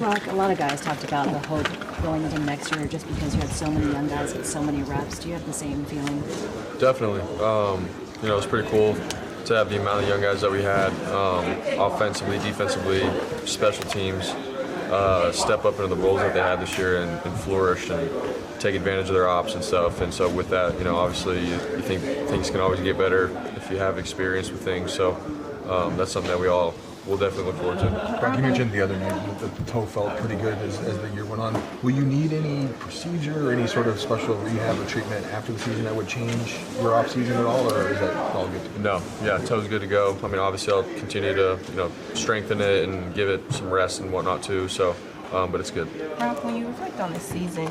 Brock, a lot of guys talked about the hope going into next year just because you had so many young guys with so many reps. Do you have the same feeling? Definitely. It's pretty cool to have the amount of young guys that we had, offensively, defensively, special teams, step up into the roles that they had this year and flourish and take advantage of their ops and stuff. And so with that, obviously you think things can always get better if you have experience with things. So that's something that we'll definitely look forward to. Brock, you mentioned the other night that the toe felt pretty good as the year went on. Will you need any procedure or any sort of special rehab or treatment after the season that would change your off season at all, or is that all good to go? No, yeah, toe's good to go. I mean, obviously I'll continue to strengthen it and give it some rest and whatnot too. So, but it's good. Brock, when you reflect on this season,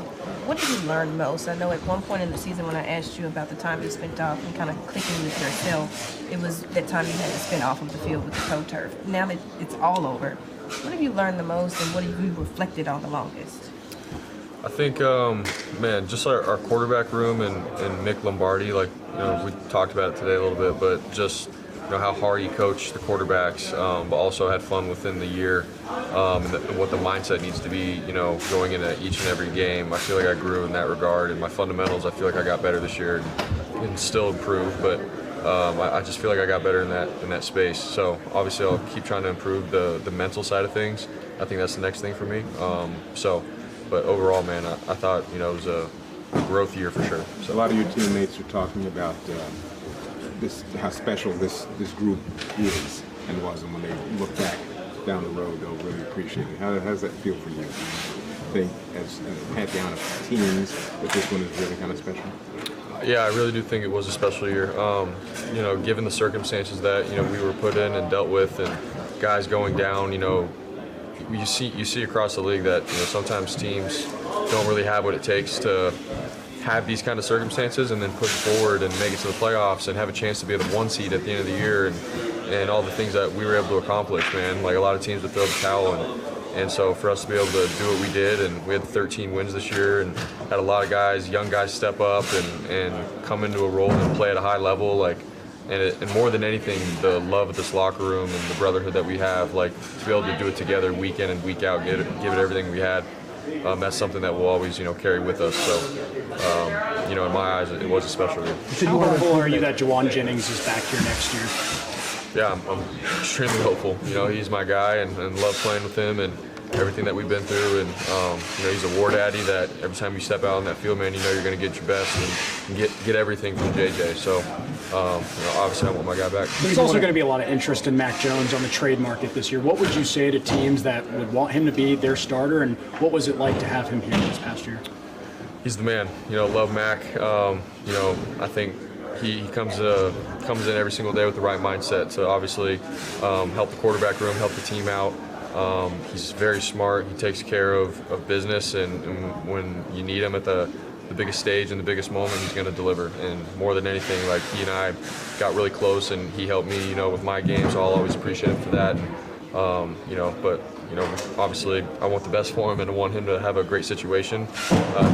what did you learn most? I know at one point in the season when I asked you about the time you spent off and kind of clicking with yourself, it was that time you had to spend off of the field with the toe turf. Now that it's all over, what have you learned the most and what have you reflected on the longest? I think, just our quarterback room and Mick Lombardi, we talked about it today a little bit, but just how hard he coached the quarterbacks, but also had fun within the year, and what the mindset needs to be, going into each and every game. I feel like I grew in that regard, and my fundamentals, I feel like I got better this year and still improve, but I just feel like I got better in that space. So obviously I'll keep trying to improve the mental side of things. I think that's the next thing for me. But overall, man, I thought, it was a growth year for sure. So a lot of your teammates are talking about how special this group is and was, and when they look back down the road, they'll really appreciate it. How does that feel for you? Do you think, as a pantheon of teams, that this one is really kind of special? Yeah, I really do think it was a special year. Given the circumstances that we were put in and dealt with, and guys going down, you see across the league that sometimes teams don't really have what it takes to have these kind of circumstances and then push forward and make it to the playoffs and have a chance to be the 1 seed at the end of the year and all the things that we were able to accomplish, man. Like a lot of teams would throw the towel and so for us to be able to do what we did, and we had 13 wins this year and had a lot of young guys step up and come into a role and play at a high level, and more than anything, the love of this locker room and the brotherhood that we have, to be able to do it together week in and week out, give it everything we had. That's something that we'll always, carry with us. So, in my eyes, it was a special year. How hopeful are you that Jauan Jennings is back here next year? Yeah, I'm extremely hopeful. He's my guy and love playing with him and everything that we've been through. And, he's a war daddy that every time you step out on that field, man, you're going to get your best and get everything from JJ. So, obviously I want my guy back. There's also going to be a lot of interest in Mac Jones on the trade market this year. What would you say to teams that would want him to be their starter, and what was it like to have him here this past year? He's the man. Love Mac. I think he comes in every single day with the right mindset to obviously help the quarterback room, help the team out. He's very smart. He takes care of business, and when you need him at the biggest stage and the biggest moment, he's going to deliver. And more than anything, he and I got really close, and he helped me, with my game. So I'll always appreciate him for that. But obviously I want the best for him and I want him to have a great situation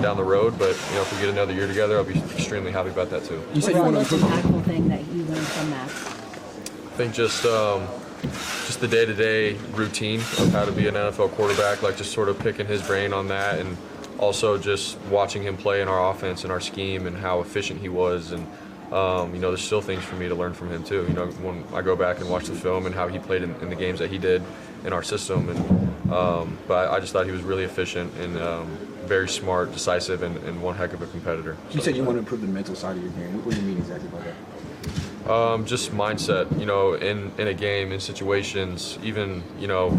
down the road. But if we get another year together, I'll be extremely happy about that too. You said you want the most impactful thing that you learned from that? I think just the day-to-day routine of how to be an NFL quarterback, just sort of picking his brain on that, and also just watching him play in our offense and our scheme and how efficient he was. And there's still things for me to learn from him too. When I go back and watch the film and how he played in the games that he did in our system, and but I just thought he was really efficient and very smart, decisive, and one heck of a competitor. You said you want to improve the mental side of your game. What do you mean exactly by that? Just mindset, in a game, in situations, even,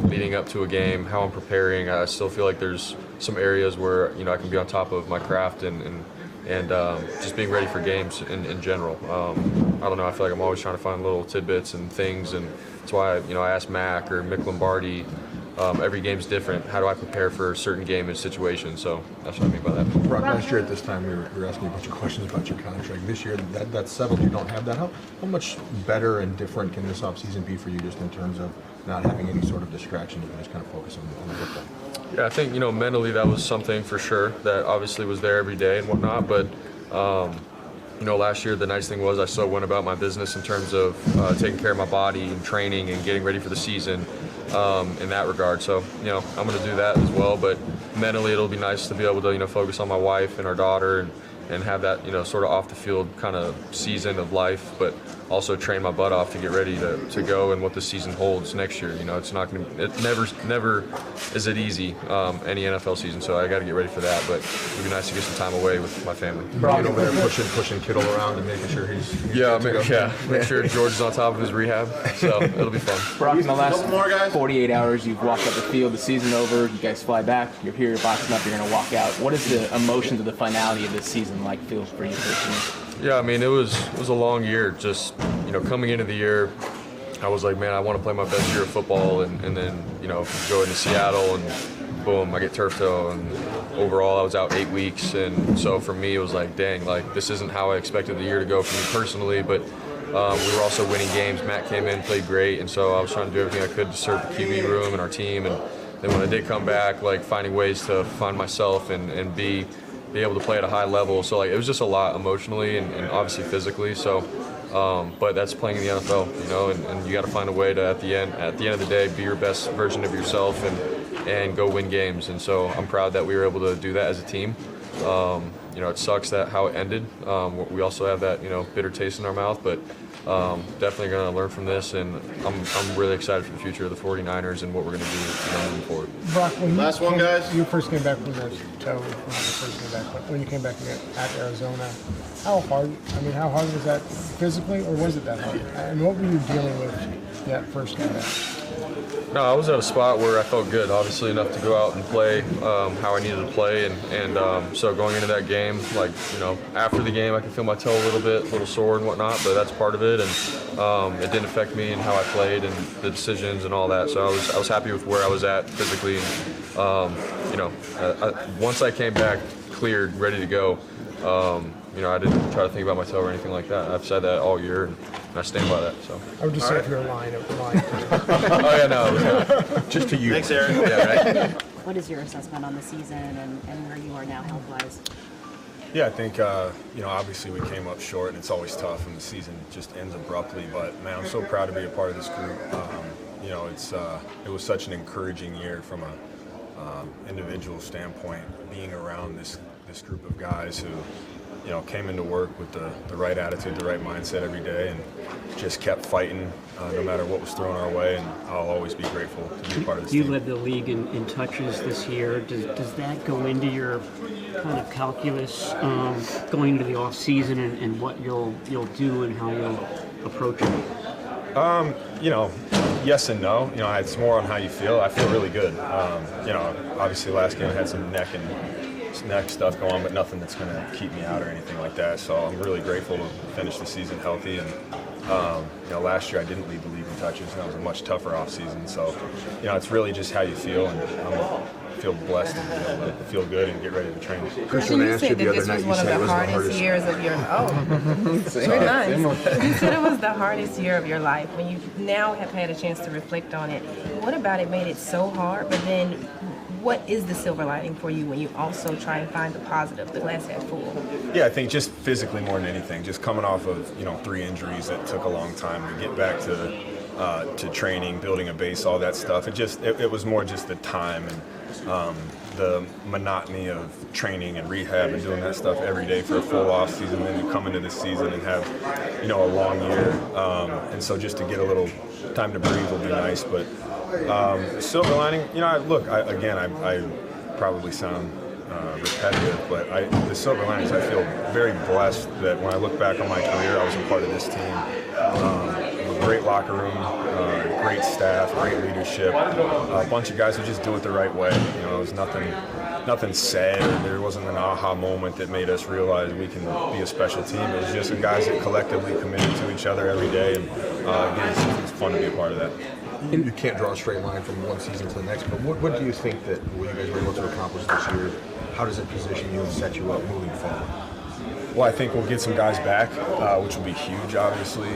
leading up to a game, how I'm preparing. I still feel like there's some areas where, I can be on top of my craft and just being ready for games in general. I don't know, I feel like I'm always trying to find little tidbits and things, and that's why, I asked Mac or Mick Lombardi, every game's different. How do I prepare for a certain game and situation? So that's what I mean by that. Brock, last year at this time, we were asking you a bunch of questions about your contract. This year, that's settled. You don't have that. How much better and different can this offseason be for you, just in terms of not having any sort of distraction? You can just kind of focus on the football. Yeah, I think, mentally that was something for sure that obviously was there every day and whatnot. But, last year the nice thing was I still went about my business in terms of taking care of my body and training and getting ready for the season. in that regard. So, I'm going to do that as well. But mentally, it'll be nice to be able to, focus on my wife and our daughter and have that, sort of off the field kind of season of life, but also train my butt off to get ready to go and what the season holds next year. It's not going to, it never is it easy, any NFL season, so I got to get ready for that, but it'd be nice to get some time away with my family. Get over there pushing Kittle around and making sure he's Make sure George is on top of his rehab, so it'll be fun. Brock, in the last 48 hours, you've walked up the field, the season over, you guys fly back, you're here, you're boxing up, you're going to walk out. What is the emotions of the finality of this season like feel for you personally? Yeah, I mean, it was a long year. Just, coming into the year, I was like, man, I want to play my best year of football, and then, go into Seattle, and boom, I get turf toe, and overall I was out 8 weeks, and so for me it was like, dang, like this isn't how I expected the year to go for me personally, but we were also winning games. Matt came in, played great, and so I was trying to do everything I could to serve the QB room and our team, and then when I did come back, like finding ways to find myself and be able to play at a high level. So like it was just a lot emotionally and obviously physically. So, but that's playing in the NFL, and you got to find a way to at the end of the day be your best version of yourself and go win games. And so I'm proud that we were able to do that as a team. It sucks that how it ended. We also have that bitter taste in our mouth, but definitely going to learn from this, and I'm really excited for the future of the 49ers and what we're going to do moving forward. Brock, you first came back from the toe, when you came back at Arizona, how hard was that physically, or was it that hard? And what were you dealing with that first game back? No, I was at a spot where I felt good, obviously enough to go out and play how I needed to play, and so going into that game, like after the game, I could feel my toe a little sore and whatnot, but that's part of it, and it didn't affect me and how I played and the decisions and all that. So I was happy with where I was at physically, and once I came back cleared, ready to go. I didn't try to think about my toe or anything like that. I've said that all year, and I stand by that. So. I would just say if you're lying. Oh yeah, no. Just to you. Thanks, Aaron. Yeah, right. What is your assessment on the season and where you are now health-wise? Yeah, I think, obviously we came up short, and it's always tough when the season just ends abruptly. But, man, I'm so proud to be a part of this group. It was such an encouraging year from a individual standpoint, being around this group of guys who, came into work with the right attitude, the right mindset every day, and just kept fighting no matter what was thrown our way. And I'll always be grateful to be a part of this team. You led the league in touches this year. Does that go into your kind of calculus going into the off season and what you'll do and how you'll approach it? Yes and no. It's more on how you feel. I feel really good. Obviously last game I had some neck stuff going on, but nothing that's going to keep me out or anything like that. So I'm really grateful to finish the season healthy. And last year I didn't lead the league in touches, and that was a much tougher off season. So it's really just how you feel, and I feel blessed and feel good and get ready to train. Chris, when I asked you the other night, you said it was the hardest years of your very nice. You said it was the hardest year of your life. When you now have had a chance to reflect on it, what about it made it so hard? But then, what is the silver lining for you when you also try and find the positive, the glass half full? Yeah, I think just physically more than anything, just coming off of 3 injuries that took a long time to get back to training, building a base, all that stuff. It was more just the time and the monotony of training and rehab and doing that stuff every day for a full off season. Then you come into the season and have a long year, and so just to get a little time to breathe will be nice. But silver lining, I probably sound repetitive, but the silver lining is I feel very blessed that when I look back on my career, I was a part of this team. A great locker room, great staff, great leadership, a bunch of guys who just do it the right way. There was nothing said, or there wasn't an aha moment that made us realize we can be a special team. It was just the guys that collectively committed to each other every day, and again, it's fun to be a part of that. You can't draw a straight line from one season to the next, but what do you think that what you guys were able to accomplish this year, how does it position you and set you up moving forward? Well, I think we'll get some guys back, which will be huge, obviously.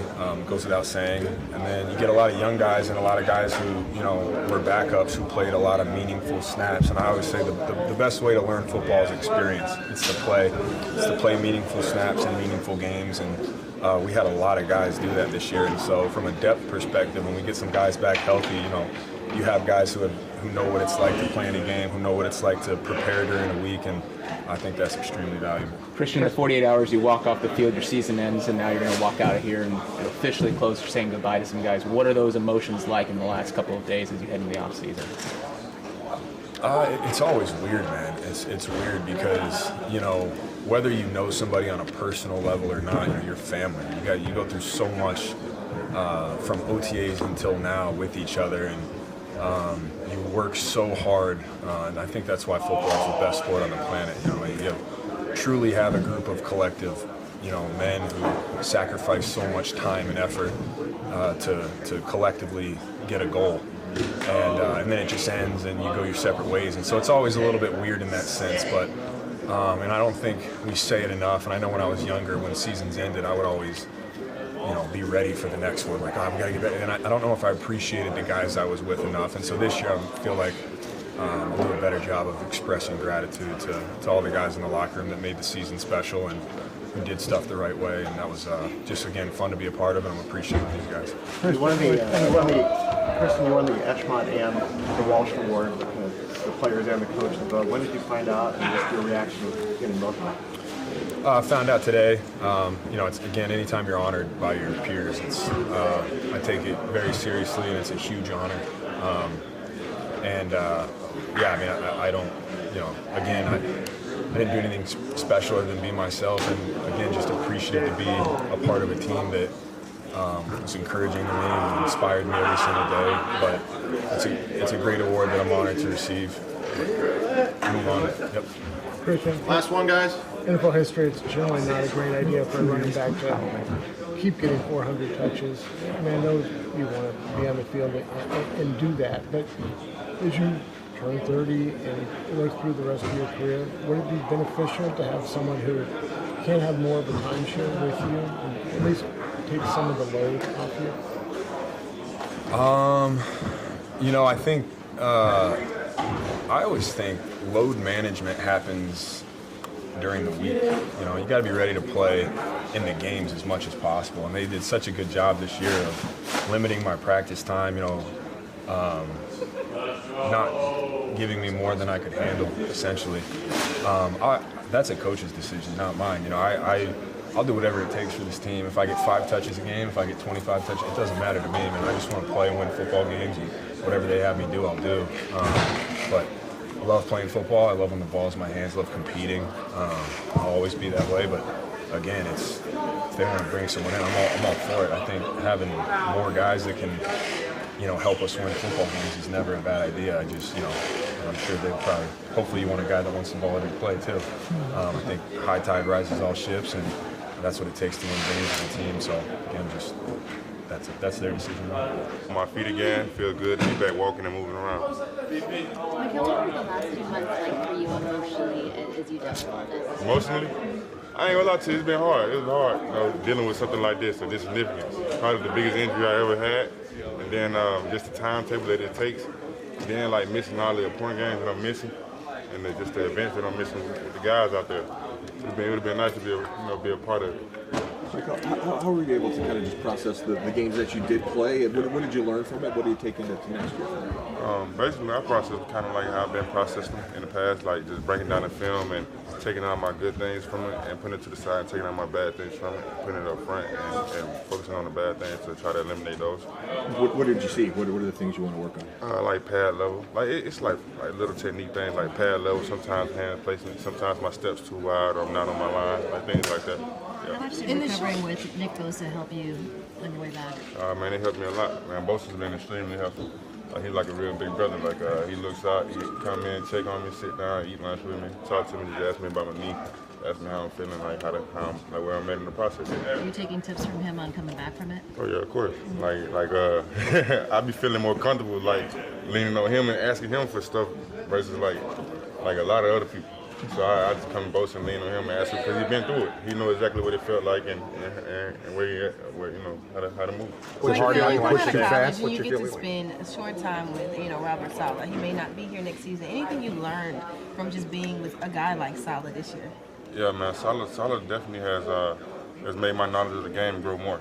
Goes without saying. And then you get a lot of young guys and a lot of guys who, were backups who played a lot of meaningful snaps. And I always say the best way to learn football is experience. It's to play meaningful snaps and meaningful games. And we had a lot of guys do that this year. And so from a depth perspective, when we get some guys back healthy, you have guys who know what it's like to play in a game, who know what it's like to prepare during a week, and I think that's extremely valuable. Christian, in the 48 hours you walk off the field, your season ends, and now you're going to walk out of here and officially close. You're saying goodbye to some guys. What are those emotions like in the last couple of days as you head into the off season? It's always weird, man. It's weird because, you know, whether you know somebody on a personal level or not, you know, you're family. You go through so much from OTAs until now with each other, and you work so hard, and I think that's why football is the best sport on the planet. You know, you truly have a group of collective, you know, men who sacrifice so much time and effort to collectively get a goal. And then it just ends and you go your separate ways. And so it's always a little bit weird in that sense, but and I don't think we say it enough. And I know when I was younger, when seasons ended, I would always, you know, be ready for the next one. Like, oh, we got to get ready. And I don't know if I appreciated the guys I was with enough. And so this year I feel like I'll do a better job of expressing gratitude to all the guys in the locker room that made the season special and who did stuff the right way. And that was just, again, fun to be a part of, and I'm appreciative of these guys. You won the Etchmont and the Walsh Award, the players and the coaches. When did you find out, and what's your reaction to getting both of them? I found out today. You know, it's, again, anytime you're honored by your peers, it's I take it very seriously, and it's a huge honor. Yeah, I mean, I don't, you know, again, I didn't do anything special other than be myself, and again, just appreciative to be a part of a team that was encouraging to me and inspired me every single day. But it's a great award that I'm honored to receive. Move on. Yep. Christian, Last one, guys. NFL history, it's generally not a great idea for a running back to keep getting 400 touches. I mean, I know you want to be on the field and do that, but as you turn 30 and work through the rest of your career, would it be beneficial to have someone who can have more of a timeshare with you and at least take some of the load off you? You know, I think I always think load management happens during the week. You know, you got to be ready to play in the games as much as possible, and they did such a good job this year of limiting my practice time. You know, not giving me more than I could handle, essentially. That's a coach's decision, not mine. You know, I'll do whatever it takes for this team. If I get 5 touches a game, if I get 25 touches, it doesn't matter to me, man. I just want to play and win football games, and whatever they have me do, I'll do. But I love playing football. I love when the ball's in my hands. I love competing. I'll always be that way. But again, if they want to bring someone in, I'm all for it. I think having more guys that can, you know, help us win football games is never a bad idea. I just, you know, I'm sure they'll probably, hopefully you want a guy that wants the ball every play too. I think high tide rises all ships, and that's what it takes to win games as a team. So again, just that's their decision. On my feet again, feel good to be back walking and moving around. Mykel, what were the last 2 months like for you emotionally as you dealt with all this? Emotionally, I ain't gonna lie to you, it's been hard. It was hard, you know, dealing with something like this of this significance. Probably the biggest injury I ever had, and then just the timetable that it takes. Then like missing all the point games that I'm missing, and just the events that I'm missing with the guys out there. It would have been nice to be a part of it. Mykel, how were you able to kind of just process the games that you did play, and what did you learn from it? What do you take into next year? Basically, I processed kind of like how I've been processing in the past, like just breaking down the film and taking out my good things from it and putting it to the side, taking out my bad things from it, putting it up front, and focusing on the bad things to try to eliminate those. What did you see? What are the things you want to work on? Like pad level. Like it's like little technique things, like pad level. Sometimes hand placement. Sometimes my steps too wide, or I'm not on my line. Like things like that. How much did recovering with Nick Bosa help you on your way back? Man, it helped me a lot. Man, Bosa's been extremely helpful. He's like a real big brother. Like he looks out, he come in, check on me, sit down, eat lunch with me, talk to me, just ask me about my knee, ask me how I'm feeling, like where I'm at in the process. Are you taking tips from him on coming back from it? Oh yeah, of course. I be feeling more comfortable like leaning on him and asking him for stuff versus like a lot of other people. So I just come to Bosa and lean on him and ask him because he's been through it. He knows exactly what it felt like and where he at, where how to move. What's hard not to push too fast? You get to spend a short time with Robert Saleh. He may not be here next season. Anything you learned from just being with a guy like Saleh this year? Yeah, man. Saleh definitely has made my knowledge of the game grow more.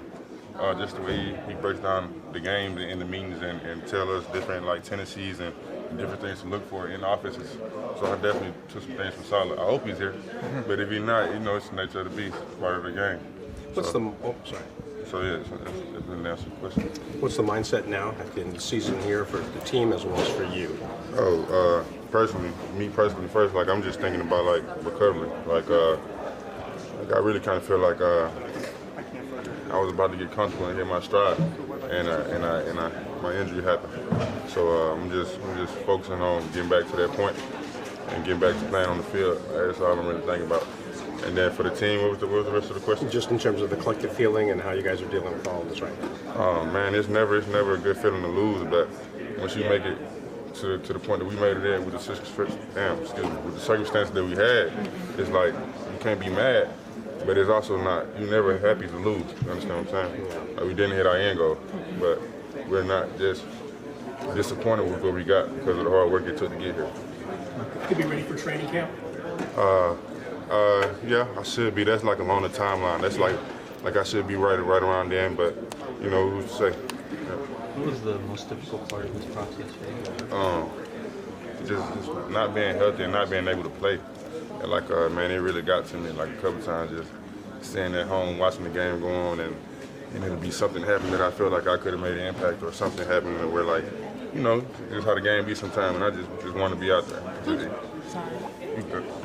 just the way he breaks down the games in the meetings and tell us different like tendencies and different things to look for in offenses. So I definitely took some things from Solid. I hope he's here, but if he's not, it's the nature of the beast, part of the game. So yeah, that's an answer to the question. What's the mindset now in the season here for the team as well as for you? Me personally first, like I'm just thinking about like recovery. Like I really kind of feel like I was about to get comfortable and hit my stride, and my injury happened. So I'm just focusing on getting back to that point and getting back to playing on the field. That's all I'm really thinking about. And then for the team, what was the rest of the question? Just in terms of the collective feeling and how you guys are dealing with all of this right now. Oh man, it's never a good feeling to lose, but once you make it to the point that we made it in with the circumstances that we had, it's like you can't be mad, but it's also not. You're never happy to lose. You understand what I'm saying? Like, we didn't hit our end goal, but we're not just disappointed with what we got because of the hard work it took to get here. Could be ready for training camp. Yeah, I should be. That's like along the timeline. That's like I should be right around then, but who's to say? Yeah. What was the most difficult part of this process for you? Just not being healthy and not being able to play. And like, man, it really got to me like a couple times just staying at home, watching the game go on, and it'll be something happen that I feel like I could have made an impact, or something happening where like, it's how the game be sometimes, and I just want to be out there.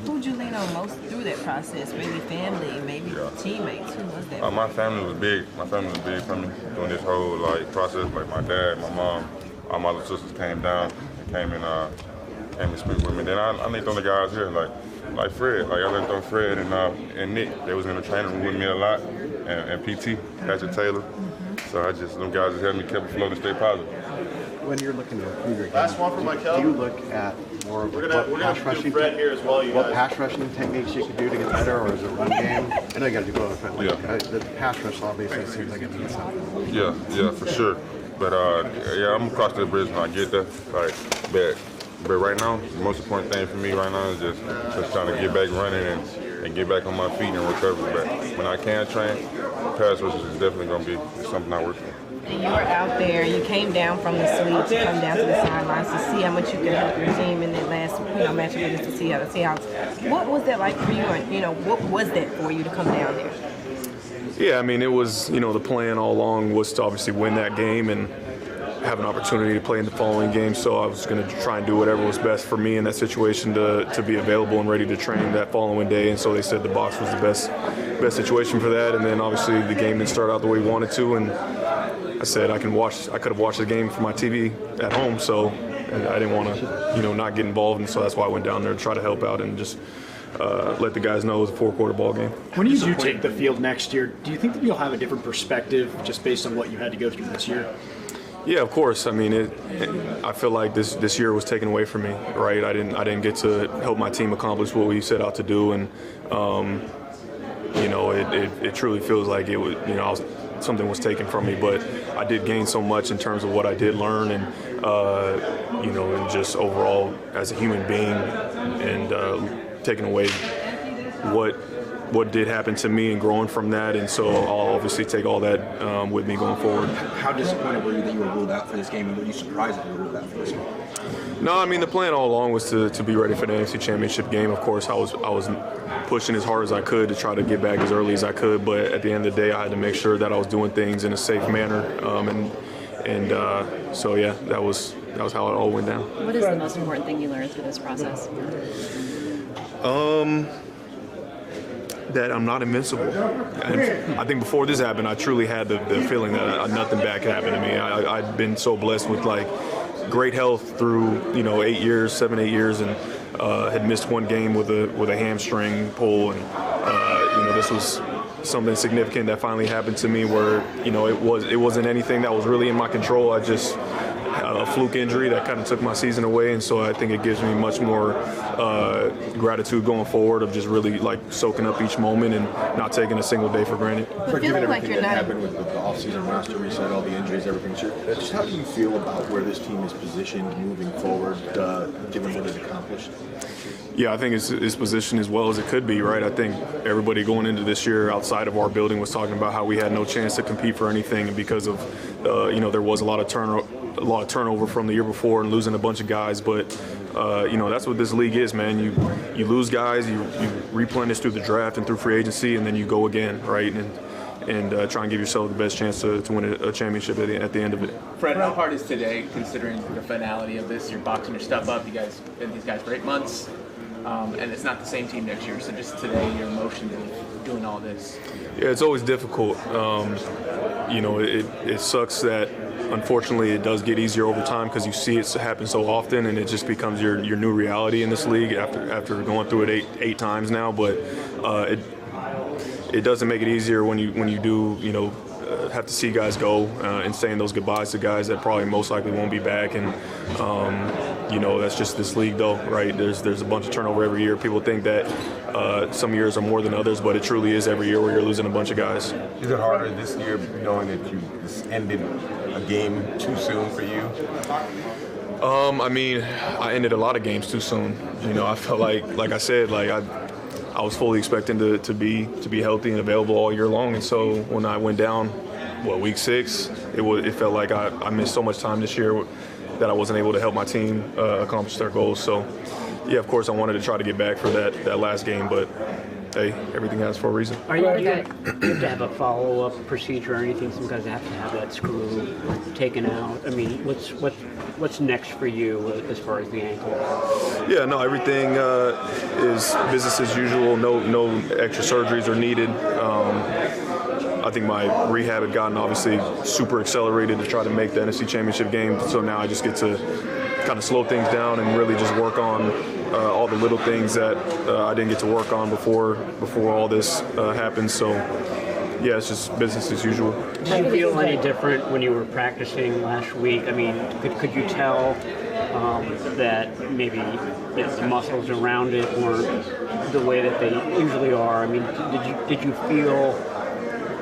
Who would you lean on most through that process? Maybe family, maybe teammates. Who was that? My family was big. My family was big for me during this whole process. Like my dad, my mom, all my little sisters came down and came and speak with me. Then I linked on the guys here, like Fred. Like I linked on Fred and Nick. They was in the training room with me a lot, and PT, Patrick Taylor. So them guys just helped me keep afloat and stay positive. When you're looking to improve your game, do you look at more of what pass rushing techniques you can do to get better, or is it run game? I know you got to do both, but the pass rush obviously seems like it means something. Yeah, for sure. But I'm gonna cross that bridge when I get there. But right now, the most important thing for me right now is just trying to get back running and get back on my feet and recover. But when I can train, pass rush is definitely gonna be something I work on. And you were out there, you came down from the suite to come down to the sidelines to see how much you could help your team in that last matchup against the Seahawks. What was that like for you, and what was that for you to come down there? Yeah, I mean, it was, the plan all along was to obviously win that game and have an opportunity to play in the following game. So I was going to try and do whatever was best for me in that situation to be available and ready to train that following day. And so they said the box was the best situation for that. And then obviously the game didn't start out the way we wanted to. And I said I could have watched the game from my TV at home. So I didn't want to, not get involved. And so that's why I went down there to try to help out and just let the guys know it was a 4-quarter ball game. When you do take the field next year, do you think that you'll have a different perspective just based on what you had to go through this year? Yeah, of course. I mean, I feel like this year was taken away from me, right? I didn't get to help my team accomplish what we set out to do, and it truly feels like it was, something was taken from me. But I did gain so much in terms of what I did learn, and and just overall as a human being, and taking away what did happen to me and growing from that, and so I'll obviously take all that with me going forward. How disappointed were you that you were ruled out for this game, and were you surprised that you were ruled out for this game? No, I mean, the plan all along was to be ready for the NFC Championship game. Of course, I was pushing as hard as I could to try to get back as early as I could, but at the end of the day, I had to make sure that I was doing things in a safe manner, so yeah, that was how it all went down. What is the most important thing you learned through this process? That I'm not invincible. And I think before this happened, I truly had the feeling that nothing bad could happen to me. I'd been so blessed with great health through 8 years, 7-8 years, and had missed one game with a hamstring pull, and this was something significant that finally happened to me where it wasn't anything that was really in my control. I just had a fluke injury that kind of took my season away, and so I think it gives me much more gratitude going forward of just really soaking up each moment and not taking a single day for granted. But given everything that happened with the offseason roster reset, all the injuries, everything, just how do you feel about where this team is positioned moving forward, given what is accomplished? Yeah, I think it's positioned as well as it could be, right? I think everybody going into this year outside of our building was talking about how we had no chance to compete for anything, and because of there was a lot of turnover from the year before and losing a bunch of guys. But that's what this league is, man. You lose guys, you replenish through the draft and through free agency, and then you go again, right? And try and give yourself the best chance to win a championship at the end of it. Fred, how hard is today, considering the finality of this? You're boxing your stuff up. You guys been these guys for 8 months, and it's not the same team next year. So just today, your emotions of doing all this. Yeah, it's always difficult. It sucks that unfortunately it does get easier over time because you see it happen so often, and it just becomes your new reality in this league after going through it eight times now. But it doesn't make it easier when you do have to see guys go and saying those goodbyes to guys that probably most likely won't be back. And that's just this league, though, right? There's a bunch of turnover every year. People think that some years are more than others, but it truly is every year where you're losing a bunch of guys. Is it harder this year knowing that you just ended a game too soon for you? I ended a lot of games too soon. I felt like I said, I was fully expecting to be healthy and available all year long, and so when I went down, week 6, it felt like I missed so much time this year that I wasn't able to help my team accomplish their goals. So, yeah, of course, I wanted to try to get back for that last game, but hey, everything happens for a reason. Are you have to have a follow-up procedure or anything? Some guys have to have that screw taken out. I mean, what's next for you as far as the ankle? Yeah, no, everything is business as usual. No extra surgeries are needed. I think my rehab had gotten obviously super accelerated to try to make the NFC Championship game. So now I just get to kind of slow things down and really just work on all the little things that I didn't get to work on before all this happened. So yeah, it's just business as usual. Did you feel any different when you were practicing last week? I mean, could you tell that maybe the muscles around it weren't the way that they usually are? I mean, did you feel,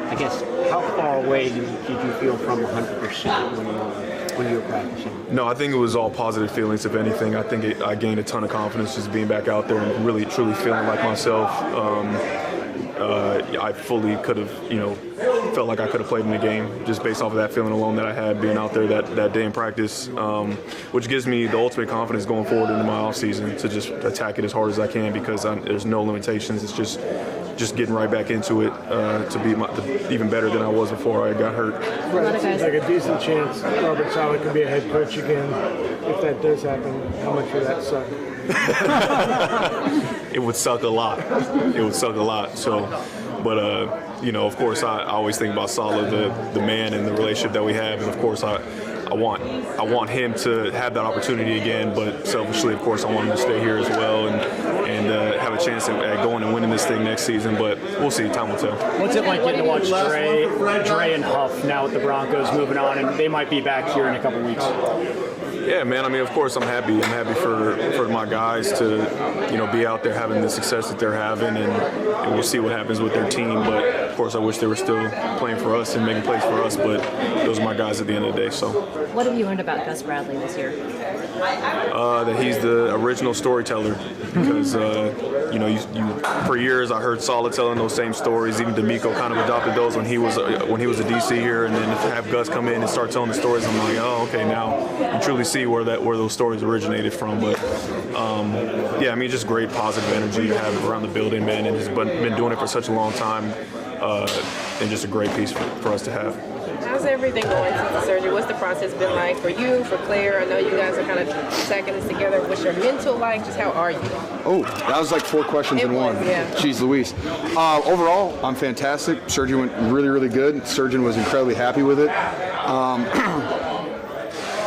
I guess, how far away did you feel from 100% when you were practicing? No, I think it was all positive feelings, if anything. I think I gained a ton of confidence just being back out there and really, truly feeling like myself. I fully could have, felt like I could have played in the game just based off of that feeling alone that I had being out there that day in practice, which gives me the ultimate confidence going forward into my offseason to just attack it as hard as I can because there's no limitations. It's just getting right back into it to be even better than I was before I got hurt. It seems like a decent chance Robert Saleh could be a head coach again. If that does happen, how much would that suck? It would suck a lot. So, but of course, I always think about Saleh, the man, and the relationship that we have, and of course, I want him to have that opportunity again. But selfishly, of course, I want him to stay here as well and have a chance at going and winning this thing next season. But we'll see. Time will tell. What's it like getting to watch Dre and Huff now with the Broncos moving on, and they might be back here in a couple weeks? Yeah, man. I mean, of course, I'm happy. I'm happy for my guys to, be out there having the success that they're having, and we'll see what happens with their team. But of course, I wish they were still playing for us and making plays for us. But those are my guys at the end of the day. So, what have you learned about Gus Bradley this year? That he's the original storyteller. Because for years I heard Saleh telling those same stories. Even D'Amico kind of adopted those when he was a DC here, and then to have Gus come in and start telling the stories, I'm like, oh, okay, now you truly see where those stories originated from. But just great positive energy to have around the building, man, and just been doing it for such a long time, and just a great piece for us to have. How's everything going since the surgery? What's the process been like for you, for Claire? I know you guys are kind of stacking this together. What's your mental like? Just how are you? Oh, that was like 4 questions in one. Yeah. Jeez Louise. Overall, I'm fantastic. Surgery went really, really good. Surgeon was incredibly happy with it.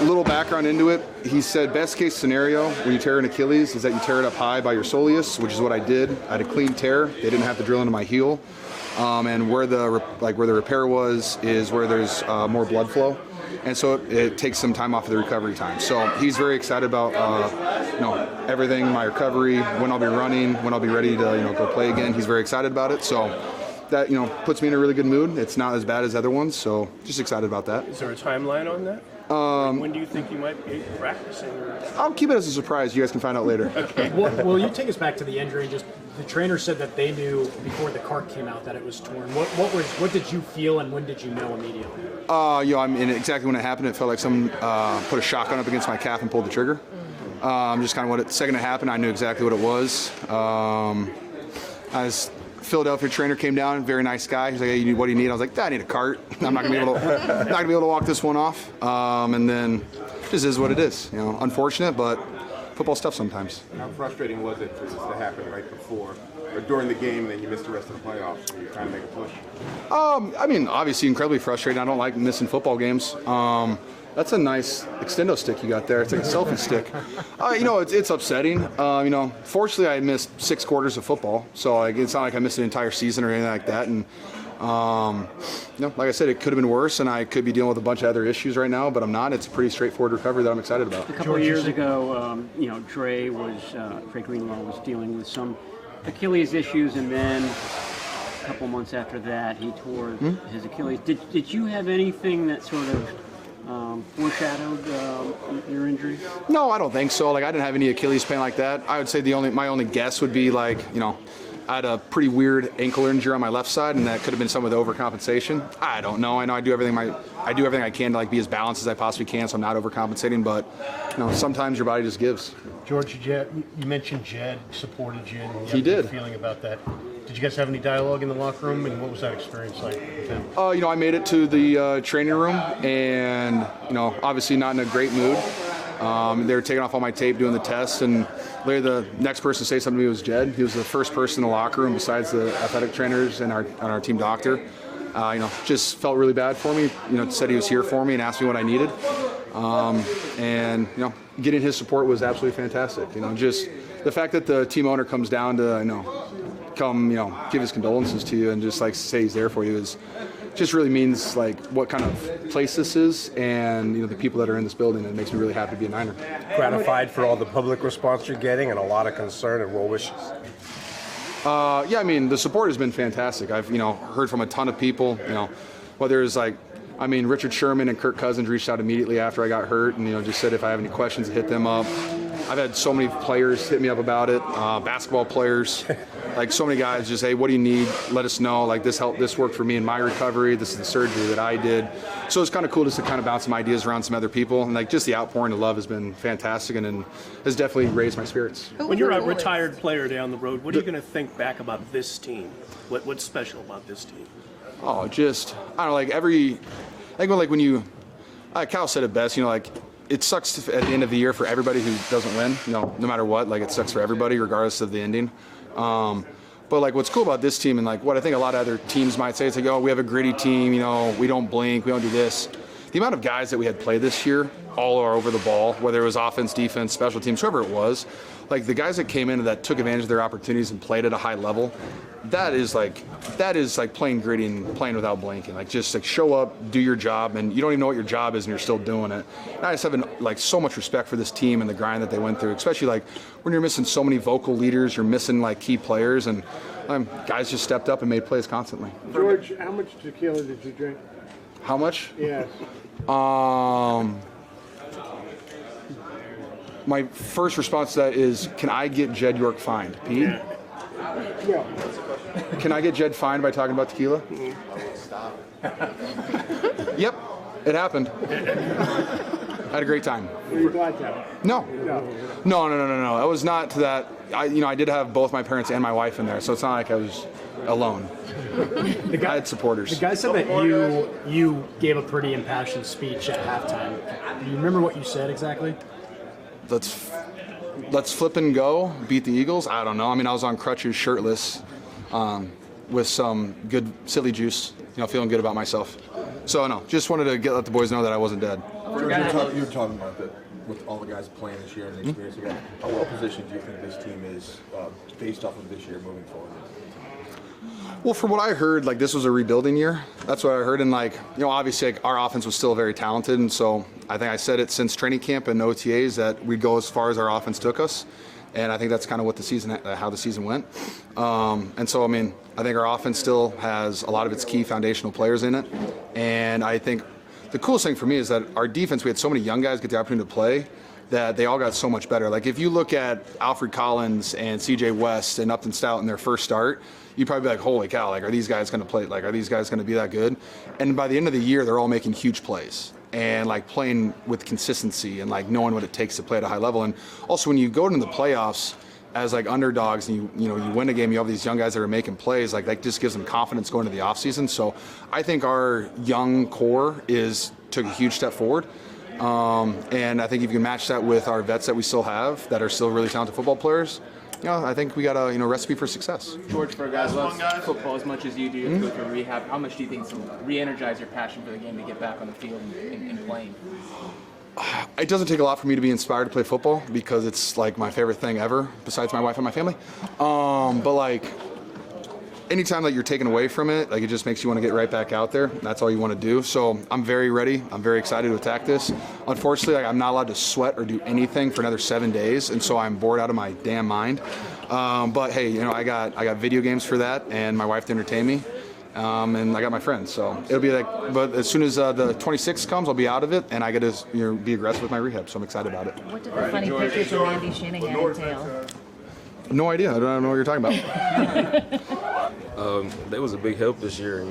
Little background into it. He said best case scenario when you tear an Achilles is that you tear it up high by your soleus, which is what I did. I had a clean tear. They didn't have to drill into my heel. And where the repair was is where there's more blood flow, and so it takes some time off of the recovery time. So he's very excited about everything, my recovery, when I'll be running, when I'll be ready to go play again. He's very excited about it. So that puts me in a really good mood. It's not as bad as other ones, so just excited about that. Is there a timeline on that? When do you think you might be practicing? I'll keep it as a surprise. You guys can find out later. Will you take us back to the injury? Just the trainer said that they knew before the cart came out that it was torn. What did you feel, and when did you know immediately? I mean, exactly when it happened, it felt like someone put a shotgun up against my calf and pulled the trigger. Just kind of the second it happened, I knew exactly what it was. As Philadelphia trainer came down, very nice guy. He's like, "Hey, what do you need?" I was like, "I need a cart. I'm not gonna be able to walk this one off." And then, just is what it is. Unfortunate, but football stuff sometimes. How frustrating was it for this to happen right before or during the game, and then you missed the rest of the playoffs? Were you trying to make a push? I mean, obviously incredibly frustrating. I don't like missing football games. That's a nice extendo stick you got there. It's like a selfie stick. It's upsetting. Fortunately, I missed 6 quarters of football, so it's not like I missed an entire season or anything like that. And like I said, it could have been worse, and I could be dealing with a bunch of other issues right now, but I'm not. It's a pretty straightforward recovery that I'm excited about. A couple of years ago, Dre Greenlaw was dealing with some Achilles issues, and then a couple months after that, he tore his Achilles. Did you have anything that sort of foreshadowed your injury? No, I don't think so. I didn't have any Achilles pain like that. I would say my only guess would be I had a pretty weird ankle injury on my left side, and that could have been some of the overcompensation. I don't know. I know I do everything I can to be as balanced as I possibly can, so I'm not overcompensating. But sometimes your body just gives. George, you mentioned Jed supported you. And He did. Feeling about that. Did you guys have any dialogue in the locker room, and what was that experience like with him? I made it to the training room, and obviously not in a great mood. They were taking off all my tape, doing the test, and later the next person to say something to me was Jed. He was the first person in the locker room besides the athletic trainers and our team doctor. Just felt really bad for me. Said he was here for me and asked me what I needed. Getting his support was absolutely fantastic. Just the fact that the team owner comes down to come give his condolences to you and just say he's there for you just really means what kind of place this is, and the people that are in this building. It makes me really happy to be a Niner. Gratified for all the public response you're getting and a lot of concern and well wishes. The support has been fantastic. I've heard from a ton of people. Whether it's Richard Sherman and Kirk Cousins reached out immediately after I got hurt, and just said if I have any questions, hit them up. I've had so many players hit me up about it. Basketball players, so many guys just, hey, what do you need? Let us know. This worked for me in my recovery. This is the surgery that I did. So it's kind of cool just to kind of bounce some ideas around some other people. And just the outpouring of love has been fantastic and has definitely raised my spirits. When you're a retired player down the road, what are you going to think back about this team? What's special about this team? Oh, just, I don't know, when you, Cal said it best, it sucks at the end of the year for everybody who doesn't win, no matter what. It sucks for everybody, regardless of the ending. But what's cool about this team, and what I think a lot of other teams might say, it's oh, we have a gritty team, we don't blink, we don't do this. The amount of guys that we had play this year all are over the ball, whether it was offense, defense, special teams, whoever it was. The guys that came in that took advantage of their opportunities and played at a high level, that is playing gritty and playing without blinking. Just show up, do your job, and you don't even know what your job is, and you're still doing it. And I just have so much respect for this team and the grind that they went through, especially when you're missing so many vocal leaders, you're missing key players, and guys just stepped up and made plays constantly. George, how much tequila did you drink? How much? Yes. My first response to that is, can I get Jed York fined? Pete? Yeah. Can I get Jed fined by talking about tequila? Yep, it happened. I had a great time. Were you glad to? No. It was not to that. I did have both my parents and my wife in there, so it's not like I was alone. I had supporters. The guy said that you gave a pretty impassioned speech at halftime. Do you remember what you said exactly? Let's flip and go, beat the Eagles. I don't know. I was on crutches, shirtless, with some good silly juice, feeling good about myself. So no, just wanted to let the boys know that I wasn't dead. You were talking about that with all the guys playing this year and the experience you got. How well positioned do you think this team is based off of this year moving forward? Well, from what I heard, this was a rebuilding year. That's what I heard. And obviously our offense was still very talented. And so I think I said it since training camp and OTAs that we'd go as far as our offense took us. And I think that's kind of what how the season went. And so, I think our offense still has a lot of its key foundational players in it. And I think the coolest thing for me is that our defense, we had so many young guys get the opportunity to play that they all got so much better. Like if you look at Alfred Collins and CJ West and Upton Stout in their first start, you'd probably be like, holy cow, like are these guys going to play, like are these guys going to be that good? And by the end of the year, they're all making huge plays and like playing with consistency and like knowing what it takes to play at a high level. And also when you go into the playoffs as like underdogs and you win a game, you have these young guys that are making plays, like that just gives them confidence going into the offseason. So I think our young core took a huge step forward. And I think if you can match that with our vets that we still have that are still really talented football players, I think we got a recipe for success. George, for a guy who loves football as much as you do, you have to go through rehab. How much do you think it's re-energize your passion for the game to get back on the field and playing? It doesn't take a lot for me to be inspired to play football because it's like my favorite thing ever, besides my wife and my family. But like, anytime that you're taken away from it, like it just makes you want to get right back out there. That's all you want to do. So I'm very ready. I'm very excited to attack this. Unfortunately, like, I'm not allowed to sweat or do anything for another 7 days, and so I'm bored out of my damn mind. But hey, I got video games for that, and my wife to entertain me, and I got my friends. So it'll be like, but as soon as the 26th comes, I'll be out of it, and I get to be aggressive with my rehab. So I'm excited about it. What did the funny pictures of Andy Shanahan entail? No idea. I don't know what you're talking about. They was a big help this year.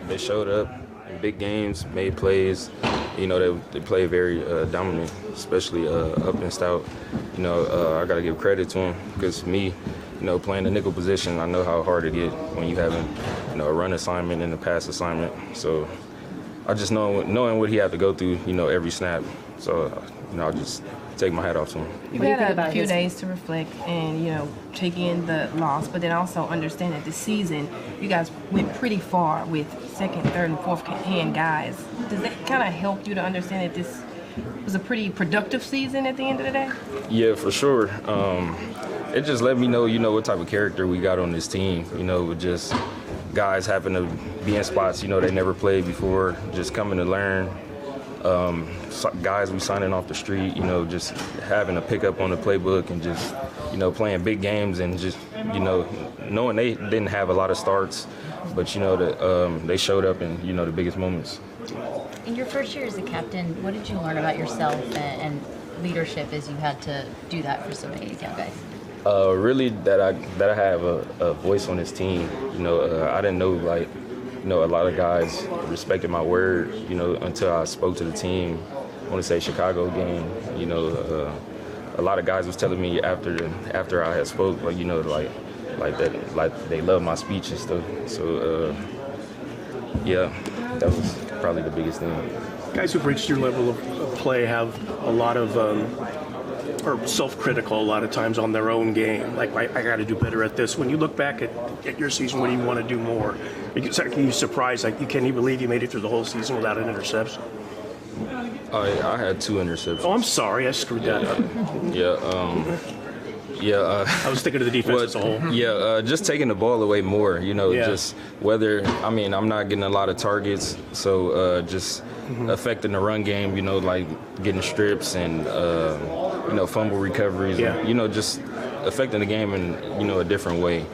They showed up in big games, made plays. They play very dominant, especially up and stout. I got to give credit to them because me, playing the nickel position, I know how hard it is when you having, a run assignment and a pass assignment. So I just knowing what he had to go through, every snap. So I just take my hat off to him. You've had a few days to reflect and, take in the loss, but then also understand that this season you guys went pretty far with second, third, and fourth hand guys. Does that kind of help you to understand that this was a pretty productive season at the end of the day? Yeah, for sure. It just let me know, what type of character we got on this team. With just guys happen to be in spots, they never played before, just coming to learn. Guys we signing off the street, just having a pickup on the playbook and just, playing big games and just, knowing they didn't have a lot of starts, but, they showed up in, the biggest moments. In your first year as a captain, what did you learn about yourself and leadership as you had to do that for so many young guys? Really that I have a voice on this team. I didn't know, like, a lot of guys respected my word, until I spoke to the team. I want to say Chicago game, a lot of guys was telling me after I had spoke, like they love my speech and stuff. So, that was probably the biggest thing. Guys who've reached your level of play have a lot of, are self-critical a lot of times on their own game. Like, I got to do better at this. When you look back at your season, what do you want to do more? Are you surprised? Like, you can't even believe you made it through the whole season without an interception? I had 2 interceptions. Oh, I'm sorry. I screwed that up. I was thinking of the defense as a whole. Just taking the ball away more, just whether, I'm not getting a lot of targets, so just affecting the run game, like getting strips and, fumble recoveries, and, just affecting the game in, a different way.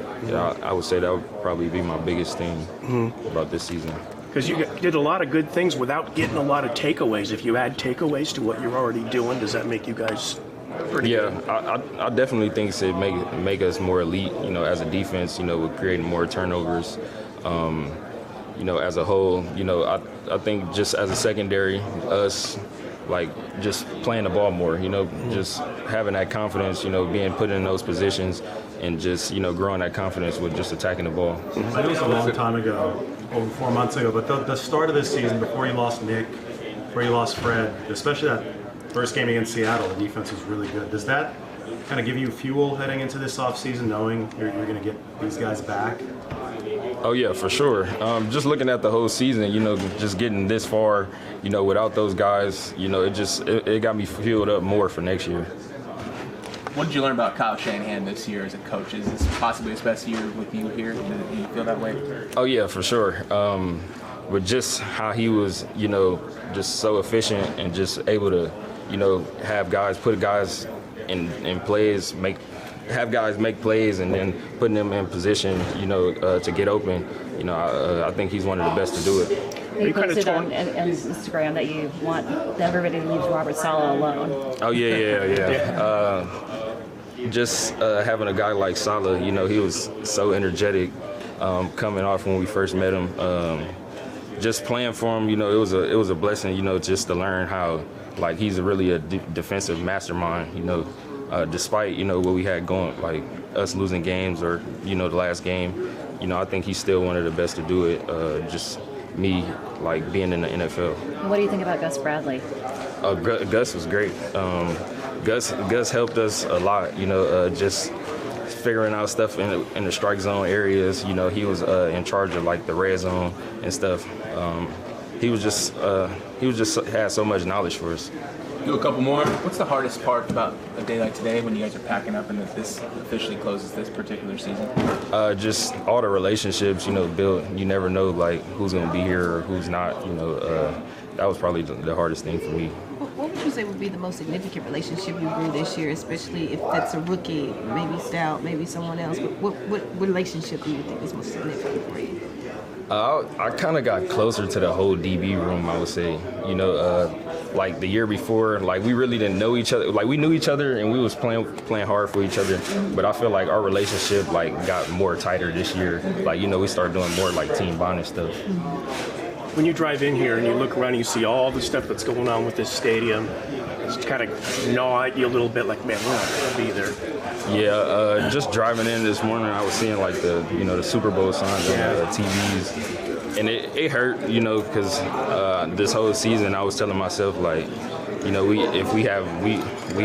I would say that would probably be my biggest thing about this season. Because you did a lot of good things without getting a lot of takeaways. If you add takeaways to what you're already doing, does that make you guys pretty good? I definitely think it make us more elite, as a defense, with creating more turnovers. As a whole, I think just as a secondary, us, like, just playing the ball more, just having that confidence, being put in those positions and just, growing that confidence with just attacking the ball. I know it was a long time ago, over 4 months ago, but the start of this season, before you lost Nick, before you lost Fred, especially that first game against Seattle, the defense was really good. Does that kind of give you fuel heading into this offseason, knowing you're going to get these guys back? Oh, yeah, for sure. Just looking at the whole season, just getting this far, without those guys, it got me fueled up more for next year. What did you learn about Kyle Shanahan this year as a coach? Is this possibly his best year with you here? Do you feel that way? Oh, yeah, for sure. But just how he was, just so efficient and just able to, have guys, put guys in plays, have guys make plays and then putting them in position, to get open. I think he's one of the best to do it. You posted on Instagram that you want that everybody leaves Robert Saleh alone. Oh yeah. Just having a guy like Saleh, you know, he was so energetic coming off when we first met him. Just playing for him, you know, it was a blessing, you know, just to learn how, like, he's really a defensive mastermind, you know, despite, you know, what we had going, like us losing games or, you know, the last game, you know, I think he's still one of the best to do it. Just me, like, being in the NFL. What do you think about Gus Bradley? Gus was great. Gus helped us a lot, you know, just figuring out stuff in the strike zone areas. You know, he was in charge of like the red zone and stuff. He was just had so much knowledge for us. Do a couple more. What's the hardest part about a day like today when you guys are packing up and that this officially closes this particular season? Just all the relationships, you know, built. You never know like who's gonna be here or who's not. You know, that was probably the hardest thing for me. What would you say would be the most significant relationship you grew this year, especially if that's a rookie, maybe Stout, maybe someone else? What relationship do you think is most significant for you? I kind of got closer to the whole DB room, I would say. You know, like the year before, like we really didn't know each other. Like we knew each other and we was playing hard for each other. But I feel like our relationship like got more tighter this year. Like, you know, we started doing more like team bonding stuff. When you drive in here and you look around and you see all the stuff that's going on with this stadium, it's kind of gnaw at you a little bit like, man, we're not going to be there. Yeah, just driving in this morning, I was seeing like the Super Bowl signs on the TVs, and it hurt, you know, because this whole season I was telling myself like, you know, we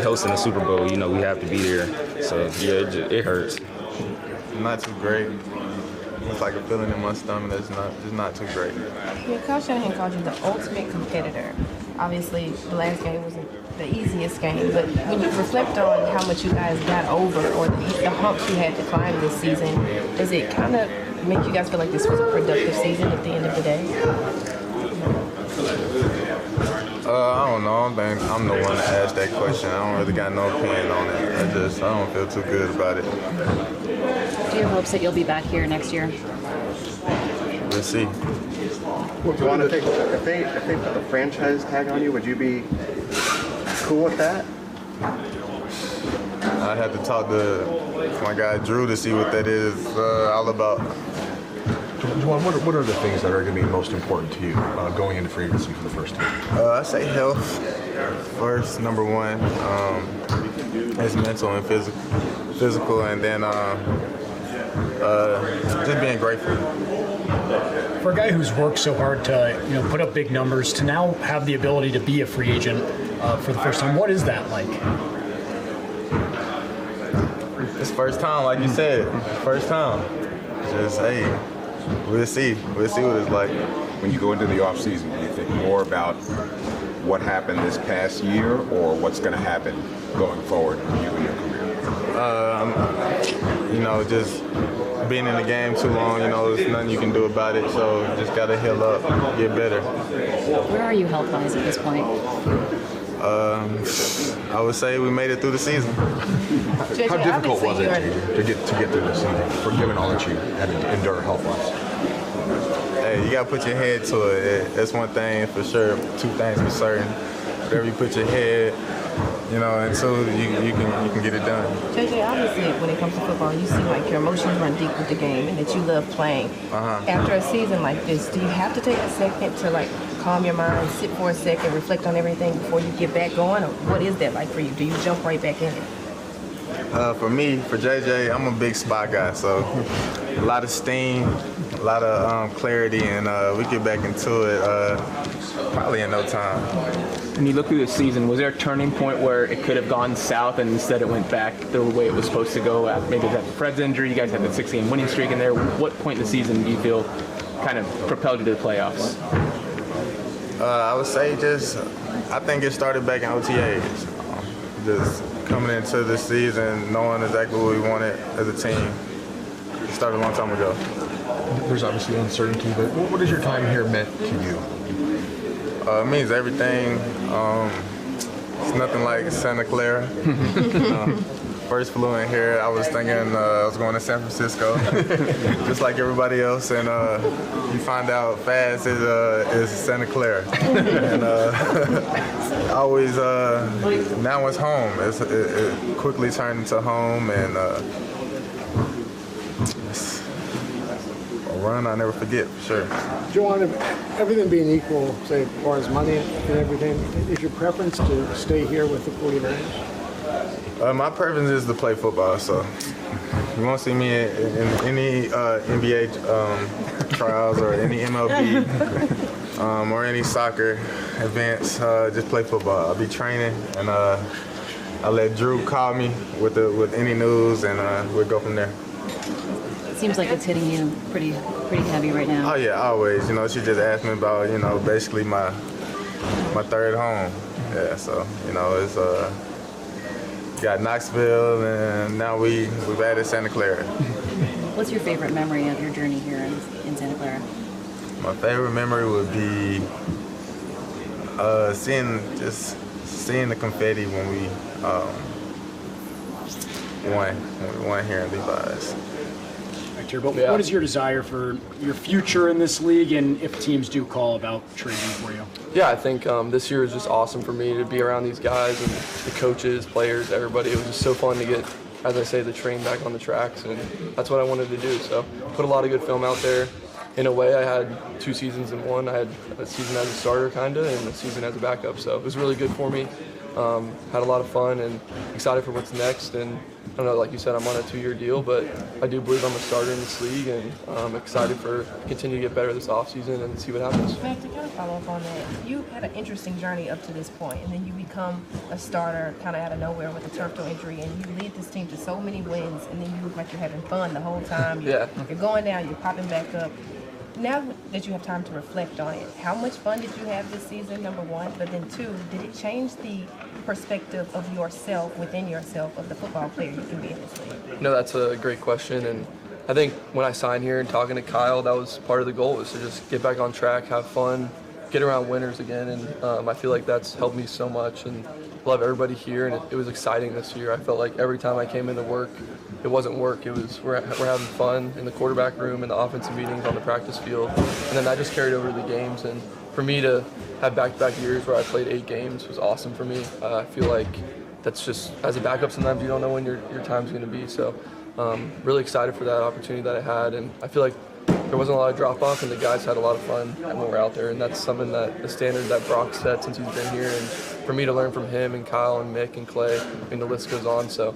hosting the Super Bowl, you know, we have to be there. So yeah, it hurts. Not too great. It's like a feeling in my stomach that's just not too great. Yeah, Kyle Shanahan called you the ultimate competitor. Obviously, the last game wasn't the easiest game, but when you reflect on how much you guys got over or the humps you had to climb this season, does it kind of make you guys feel like this was a productive season at the end of the day? I don't know. I think I'm the one to ask that question. I don't really got no opinion on it. I don't feel too good about it. Do you have hopes that you'll be back here next year? We'll see. If they put the franchise tag on you, would you be cool with that? I'd have to talk to my guy Drew to see what that is all about. Jauan, what are the things that are going to be most important to you going into free agency for the first time? I say health first, number one. It's mental and physical, and then just being grateful. For a guy who's worked so hard to put up big numbers, to now have the ability to be a free agent for the first time, what is that like? It's first time, like you said, first time. Just hey, we'll see what it's like. When you go into the offseason, do you think more about what happened this past year or what's going to happen going forward for you in your career? Just being in the game too long, there's nothing you can do about it, so just got to heal up, get better. Where are you health-wise at this point? I would say we made it through the season. How difficult was it to get through the season, for given all that you had to endure health-wise? Hey, you got to put your head to it. That's one thing for sure. Two things for certain. Whatever you put your head, until you can get it done. JJ, obviously, when it comes to football, you seem like your emotions run deep with the game and that you love playing. After a season like this, do you have to take a second to calm your mind, sit for a second, reflect on everything before you get back going? Or what is that like for you? Do you jump right back in it? For me, for JJ, I'm a big spot guy, so a lot of steam, a lot of clarity, and we get back into it probably in no time. When you look through the season, was there a turning point where it could have gone south and instead it went back the way it was supposed to go? Maybe it was after Fred's injury, you guys had the 6-game winning streak in there. What point in the season do you feel kind of propelled you to the playoffs? I would say I think it started back in OTAs. Just coming into the season, knowing exactly what we wanted as a team. It started a long time ago. There's obviously uncertainty, but what has your time here meant to you? It means everything. It's nothing like Santa Clara. first flew in here, I was thinking I was going to San Francisco, just like everybody else, and you find out fast is Santa Clara. And I always, now it's home. It quickly turned into home, and it's a run I'll never forget, for sure. Jauan, everything being equal, say, as far as money and everything, is your preference to stay here with the 49ers? My preference is to play football, so you won't see me in any NBA trials or any MLB or any soccer events. Just play football. I'll be training, and I'll let Drew call me with any news, and we'll go from there. It seems like it's hitting you pretty heavy right now. Oh yeah, always. You know, she just asked me about, you know, basically my third home. Yeah, so you know, it's got Knoxville, and now we've added Santa Clara. What's your favorite memory of your journey here in Santa Clara? My favorite memory would be seeing the confetti when we won here in Levi's. But what is your desire for your future in this league, and if teams do call about trading for you? Yeah, I think this year is just awesome for me to be around these guys and the coaches, players, everybody. It was just so fun to get, as I say, the train back on the tracks, and that's what I wanted to do. So put a lot of good film out there. In a way, I had 2 seasons in one. I had a season as a starter, kind of, and a season as a backup. So it was really good for me. Had a lot of fun and excited for what's next. And I don't know, like you said, I'm on a 2-year deal, but I do believe I'm a starter in this league, and I'm excited for continue to get better this offseason and see what happens. Matt, to kind of follow up on that, you had an interesting journey up to this point, and then you become a starter kind of out of nowhere with a turf toe injury, and you lead this team to so many wins, and then you look like you're having fun the whole time. You're going down, you're popping back up. Now that you have time to reflect on it, how much fun did you have this season, number one? But then two, did it change the perspective of yourself, within yourself, of the football player you can be in this league? No, that's a great question. And I think when I signed here and talking to Kyle, that was part of the goal, was to just get back on track, have fun, get around winners again. And I feel like that's helped me so much, and love everybody here. And it was exciting this year. I felt like every time I came into work, it wasn't work. It was we're having fun in the quarterback room and the offensive meetings on the practice field, and then that just carried over to the games. And for me to have back-to-back years where I played 8 games was awesome for me. I feel like that's just, as a backup, sometimes you don't know when your time's going to be. So really excited for that opportunity that I had, and I feel like there wasn't a lot of drop-off, and the guys had a lot of fun when we were out there, and that's something that the standard that Brock set since he's been here, and for me to learn from him and Kyle and Mick and Clay, I mean, the list goes on. So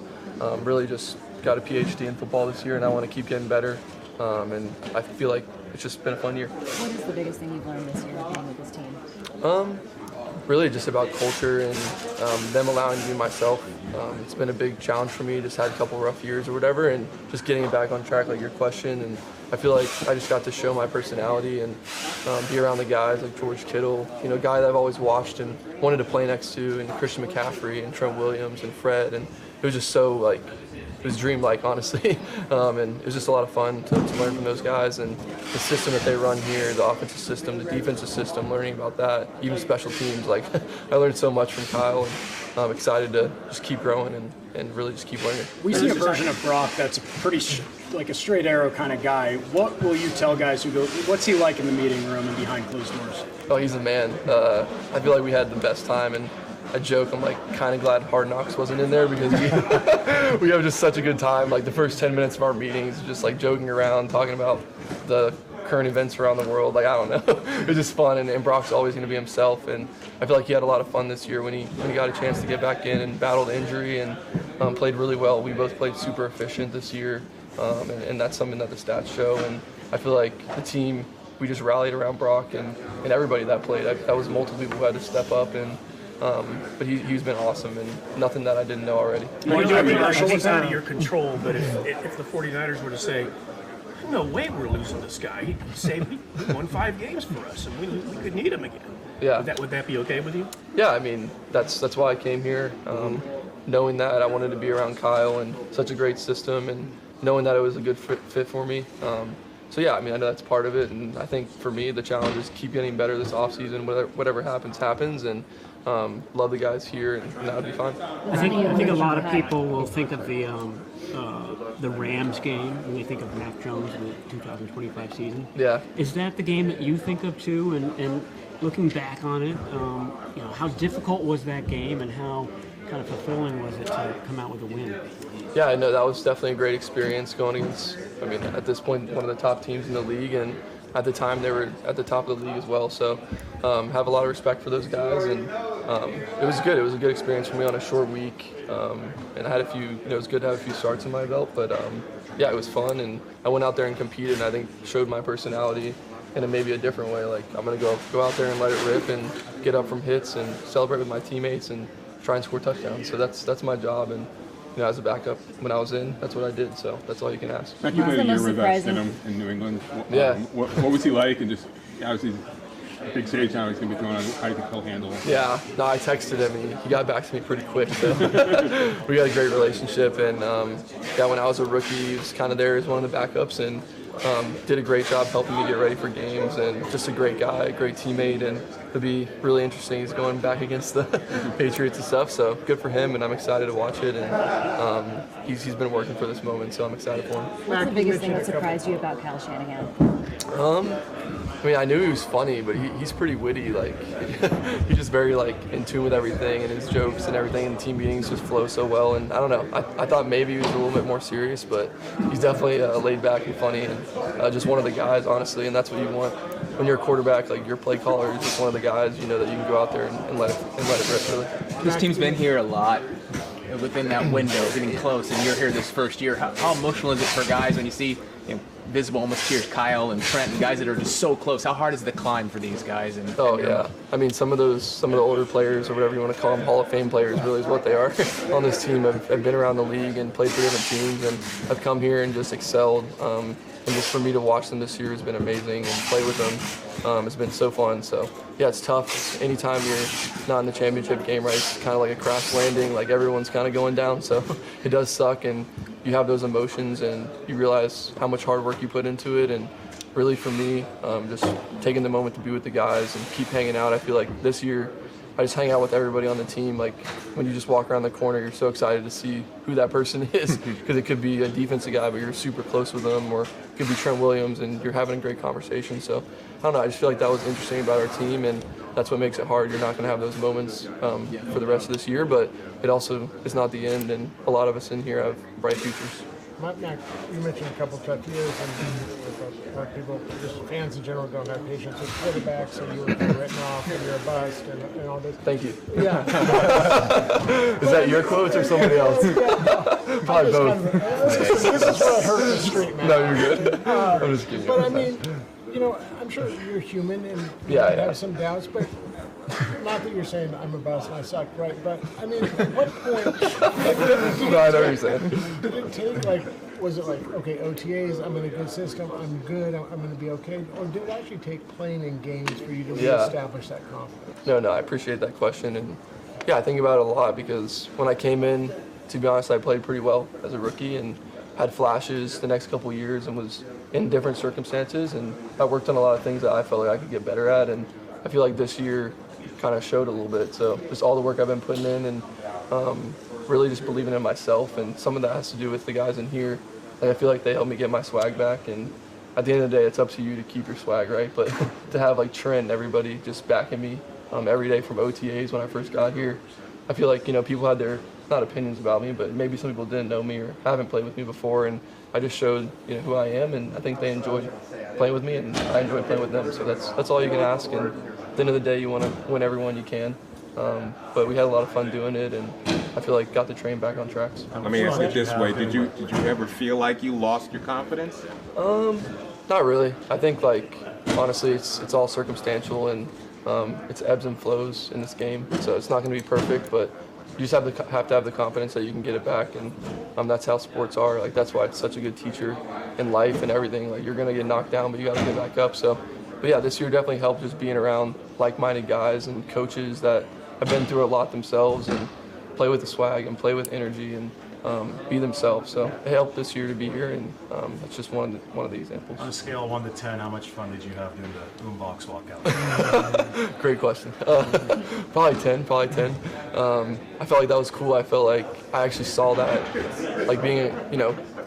really just got a PhD in football this year, and I want to keep getting better, and I feel like it's just been a fun year. What is the biggest thing you've learned this year being with this team? Really just about culture and them allowing me to be myself. It's been a big challenge for me, just had a couple rough years or whatever, and just getting it back on track, like your question. And I feel like I just got to show my personality and be around the guys like George Kittle, you know, a guy that I've always watched and wanted to play next to, and Christian McCaffrey and Trent Williams and Fred. And it was just so, like, it was dreamlike, honestly. And it was just a lot of fun to learn from those guys, and the system that they run here, the offensive system, the defensive system, learning about that, even special teams. Like, I learned so much from Kyle, and I'm excited to just keep growing and really just keep learning. We see a version of Brock that's pretty like a straight arrow kind of guy. What will you tell guys who go, what's he like in the meeting room and behind closed doors? Oh, he's a man. I feel like we had the best time, and I joke, I'm like kind of glad Hard Knocks wasn't in there, because we have just such a good time. Like the first 10 minutes of our meetings, just like joking around, talking about the current events around the world. Like, I don't know, it was just fun, and Brock's always going to be himself, and I feel like he had a lot of fun this year when he got a chance to get back in and battled injury and played really well. We both played super efficient this year, and that's something that the stats show, and I feel like the team, we just rallied around Brock and everybody that played. That was multiple people who had to step up, and but he's been awesome, and nothing that I didn't know already. It's out of your control, but if the 49ers were to say, no way we're losing this guy, he'd say he won 5 games for us, and we could need him again. Yeah. Would that be okay with you? Yeah, I mean, that's why I came here, knowing that I wanted to be around Kyle and such a great system, and knowing that it was a good fit for me. So yeah, I mean, I know that's part of it, and I think for me the challenge is keep getting better this offseason. Whatever happens, and love the guys here, and that would be fine. I think a lot of people will think of the Rams game when they think of Mac Jones in the 2025 season. Yeah. Is that the game that you think of too? And looking back on it, how difficult was that game, and how kind of fulfilling was it to come out with a win? Yeah, I know that was definitely a great experience going against, at this point, one of the top teams in the league, and at the time they were at the top of the league as well. So have a lot of respect for those guys, and it was good. It was a good experience for me on a short week, and I had a few, it was good to have a few starts in my belt, but yeah, it was fun, and I went out there and competed, and I think showed my personality in maybe a different way. Like, I'm going to go out there and let it rip and get up from hits and celebrate with my teammates and try and score touchdowns. So that's my job, and as a backup when I was in, that's what I did. So that's all you can ask. Mac, you played a year with Stidham in New England. Yeah. What was he like? And just obviously big stage now he's going to be thrown on. How do you think he'll handle it? Yeah. No, I texted him, and he got back to me pretty quick. So we got a great relationship, and yeah, when I was a rookie, he was kind of there as one of the backups, and did a great job helping me get ready for games, and just a great guy, a great teammate, and it'll be really interesting. He's going back against the Patriots and stuff, so good for him, and I'm excited to watch it, and he's been working for this moment, so I'm excited for him. What's the biggest thing that surprised you about Kyle Shanahan? I knew he was funny, but he's pretty witty. Like, he's just very in tune with everything, and his jokes and everything in team meetings just flow so well. And I don't know, I thought maybe he was a little bit more serious, but he's definitely laid back and funny, and just one of the guys, honestly. And that's what you want when you're a quarterback. Like, your play caller is just one of the guys, that you can go out there and let it rip. Really. This team's been here a lot within that window, getting close, and you're here this first year. How emotional is it for guys when you see visible almost tears, Kyle and Trent, and guys that are just so close? How hard is the climb for these guys? Yeah. Some of the older players, or whatever you want to call them, Hall of Fame players, really is what they are on this team. Have been around the league and played for different teams, and have come here and just excelled. And just for me to watch them this year has been amazing, and play with them has been so fun. So yeah, it's tough. Anytime you're not in the championship game, right? It's kind of like a crash landing. Like, everyone's kind of going down, so it does suck, and you have those emotions, and you realize how much hard work you put into it. And really, for me, just taking the moment to be with the guys and keep hanging out. I feel like this year I just hang out with everybody on the team. Like, when you just walk around the corner, you're so excited to see who that person is, because it could be a defensive guy, but you're super close with them, or it could be Trent Williams, and you're having a great conversation. So I don't know, I just feel like that was interesting about our team, and that's what makes it hard. You're not going to have those moments for the rest of this year, but it also is not the end, and a lot of us in here have bright futures. Mac, you mentioned a couple tough years, and people, just fans in general, don't have patience with quarterbacks, and you were written off, and you're a bust, and all this. Thank you. Yeah. Is that your quotes or somebody else? Probably both. This is what I heard in the street, man. No, you're good. I'm just kidding. But I'm sure you're human, and you have some doubts, but not that you're saying I'm a bust and I suck, right? But at what point? No, I know what you're saying. Did it take was it okay, OTAs, I'm in a good system, I'm good, I'm going to be okay, or did it actually take playing in games for you to reestablish that confidence? No, I appreciate that question, and yeah, I think about it a lot, because when I came in, to be honest, I played pretty well as a rookie and had flashes the next couple of years, and was in different circumstances, and I worked on a lot of things that I felt like I could get better at, and I feel like this year kind of showed a little bit. So just all the work I've been putting in, and really just believing in myself, and some of that has to do with the guys in here. I feel like they helped me get my swag back, and at the end of the day, it's up to you to keep your swag, right? But to have Trent and everybody just backing me every day from OTAs when I first got here, I feel like people had their not opinions about me, but maybe some people didn't know me or haven't played with me before, and I just showed who I am, and I think they enjoyed playing with me, and I enjoy playing with them. So that's all you can ask, and at the end of the day, you want to win everyone you can. But we had a lot of fun doing it, and I feel like got the train back on tracks. Let me ask it this way: Did you ever feel like you lost your confidence? Not really. I think honestly, it's all circumstantial, and it's ebbs and flows in this game. So it's not going to be perfect, but you just have to have the confidence that you can get it back, and that's how sports are. That's why it's such a good teacher in life and everything. You're going to get knocked down, but you got to get back up. So, but yeah, this year definitely helped, just being around like-minded guys and coaches that have been through a lot themselves, and play with the swag and play with energy, and be themselves. So it helped this year to be here, and that's just one of the examples. On a scale of 1 to 10, how much fun did you have doing the boombox walkout? Great question. Probably 10. I felt like that was cool. I felt like I actually saw that, like being,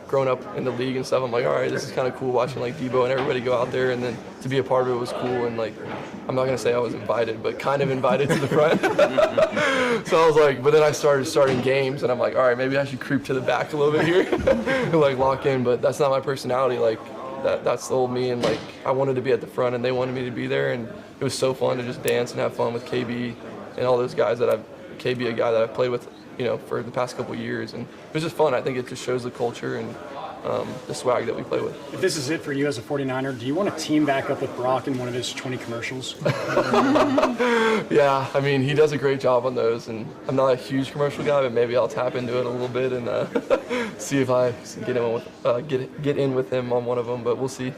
growing up in the league and stuff. I'm like, all right, this is kind of cool watching like Debo and everybody go out there, and then to be a part of it was cool. And like, I'm not gonna say I was invited, but kind of invited to the front. So I was like, but then I starting games, and I'm like, all right, maybe I should creep to the back a little bit here and like lock in. But that's not my personality. Like that's the old me, and like I wanted to be at the front, and they wanted me to be there, and it was so fun to just dance and have fun with KB and all those guys KB, a guy that I've played with, for the past couple of years, and it was just fun. I think it just shows the culture and the swag that we play with. If this is it for you as a 49er, do you want to team back up with Brock in one of his 20 commercials? Yeah, I mean, he does a great job on those, and I'm not a huge commercial guy, but maybe I'll tap into it a little bit and see if I get in with him on one of them, but we'll see.